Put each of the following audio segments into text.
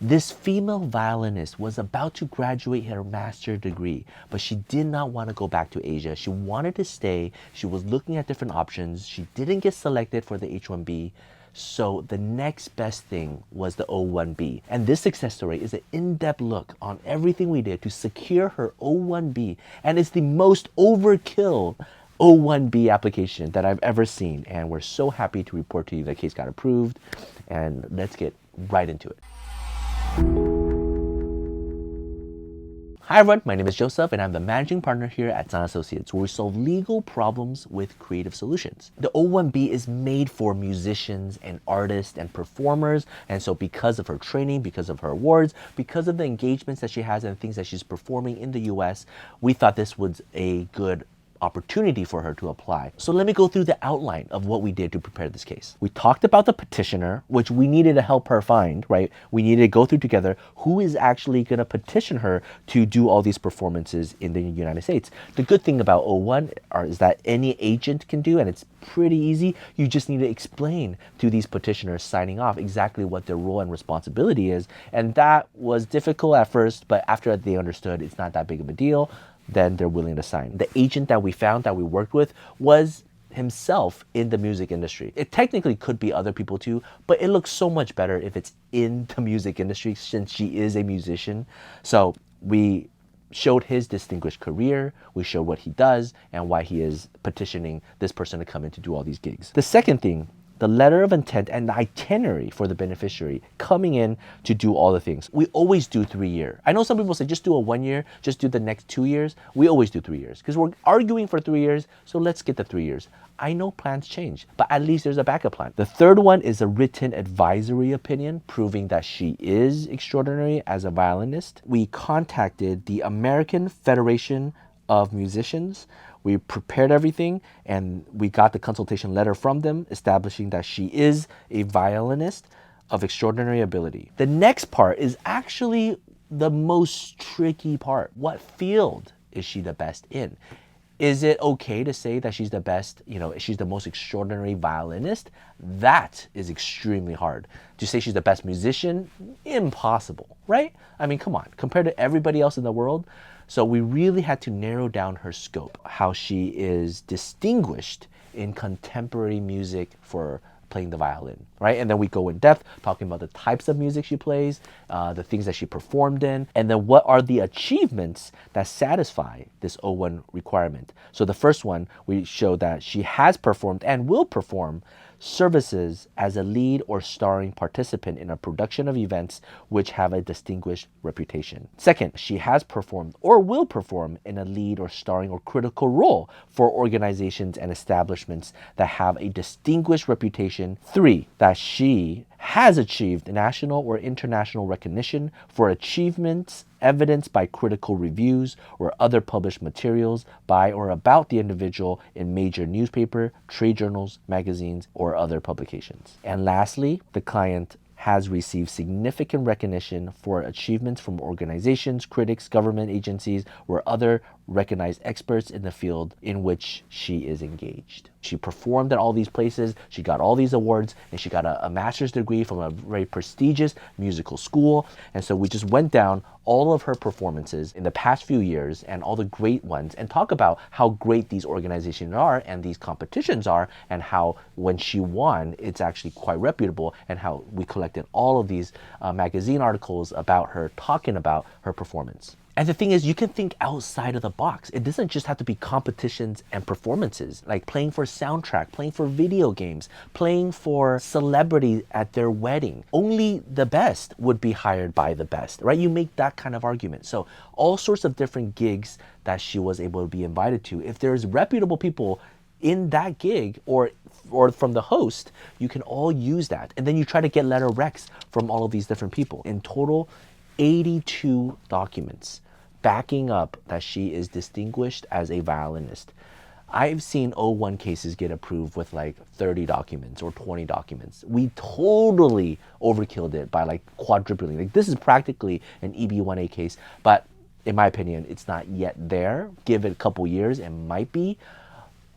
This female violinist was about to graduate her master's degree, but she did not want to go back to Asia. She wanted to stay. She was looking at different options. She didn't get selected for the H-1B. So the next best thing was the O-1B. And this success story is an in-depth look on everything we did to secure her O-1B. And it's the most overkill O-1B application that I've ever seen. And we're so happy to report to you that case got approved. And let's get right into it. Hi everyone, my name is Joseph and I'm the managing partner here at Tsang Associates, where we solve legal problems with creative solutions. The O-1B is made for musicians and artists and performers, and so because of her training, because of her awards, because of the engagements that she has and things that she's performing in the US, we thought this was a good opportunity for her to apply. So let me go through the outline of what we did to prepare this case. We talked about the petitioner, which we needed to help her find, right? We needed to go through together who is actually going to petition her to do all these performances in the United States. The good thing about O1 is that any agent can do, and it's pretty easy. You just need to explain to these petitioners signing off exactly what their role and responsibility is. And that was difficult at first, but after they understood it's not that big of a deal, then they're willing to sign. The agent that we found, that we worked with, was himself in the music industry. It technically could be other people too, but it looks so much better if it's in the music industry since she is a musician. So we showed his distinguished career, we showed what he does and why he is petitioning this person to come in to do all these gigs. The second thing, the letter of intent and the itinerary for the beneficiary coming in to do all the things. We always do 3 year. I know some people say just do a 1 year, just do the next 2 years. We always do 3 years because we're arguing for 3 years. So let's get the 3 years. I know plans change, but at least there's a backup plan. The third one is a written advisory opinion proving that she is extraordinary as a violinist. We contacted the American Federation of Musicians. We prepared everything and we got the consultation letter from them establishing that she is a violinist of extraordinary ability. The next part is actually the most tricky part. What field is she the best in? Is it okay to say that she's the best, she's the most extraordinary violinist? That is extremely hard. To say she's the best musician? Impossible, right? I mean, come on, compared to everybody else in the world. So we really had to narrow down her scope, how she is distinguished in contemporary music for playing the violin, right? And then we go in depth talking about the types of music she plays, the things that she performed in, and then what are the achievements that satisfy this O1 requirement. So the first one, we show that she has performed and will perform services as a lead or starring participant in a production of events which have a distinguished reputation. Second, she has performed or will perform in a lead or starring or critical role for organizations and establishments that have a distinguished reputation. Three, that she has achieved national or international recognition for achievements evidenced by critical reviews or other published materials by or about the individual in major newspaper, trade journals, magazines, or other publications. And lastly, the client has received significant recognition for achievements from organizations, critics, government agencies, or other recognized experts in the field in which she is engaged. She performed at all these places, she got all these awards, and she got a master's degree from a very prestigious musical school. And so we just went down all of her performances in the past few years and all the great ones and talk about how great these organizations are and these competitions are and how when she won, it's actually quite reputable and how we collected all of these magazine articles about her talking about her performance. And the thing is, you can think outside of the box. It doesn't just have to be competitions and performances, like playing for soundtrack, playing for video games, playing for celebrity at their wedding. Only the best would be hired by the best, right? You make that kind of argument. So all sorts of different gigs that she was able to be invited to. If there's reputable people in that gig or from the host, you can all use that. And then you try to get letter recs from all of these different people. In total, 82 documents backing up that she is distinguished as a violinist. I've seen O1 cases get approved with like 30 documents or 20 documents. We totally overkilled it by like quadrupling. Like this is practically an EB1A case, but in my opinion, it's not yet there. Give it a couple years, it might be.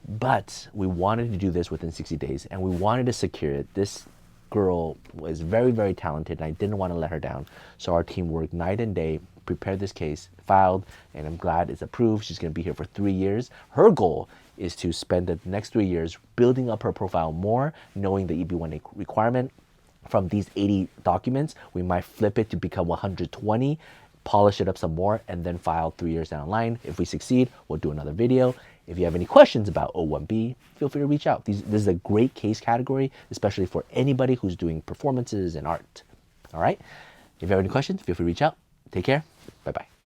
But we wanted to do this within 60 days and we wanted to secure it. This girl was very, very talented, and I didn't want to let her down. So our team worked night and day, prepared this case, filed, and I'm glad it's approved. She's going to be here for 3 years. Her goal is to spend the next 3 years building up her profile more, knowing the EB-1A requirement. From these 80 documents, we might flip it to become 120, polish it up some more, and then file 3 years down the line. If we succeed, we'll do another video. If you have any questions about O-1B, feel free to reach out. This is a great case category, especially for anybody who's doing performances and art. All right? If you have any questions, feel free to reach out. Take care. Bye-bye.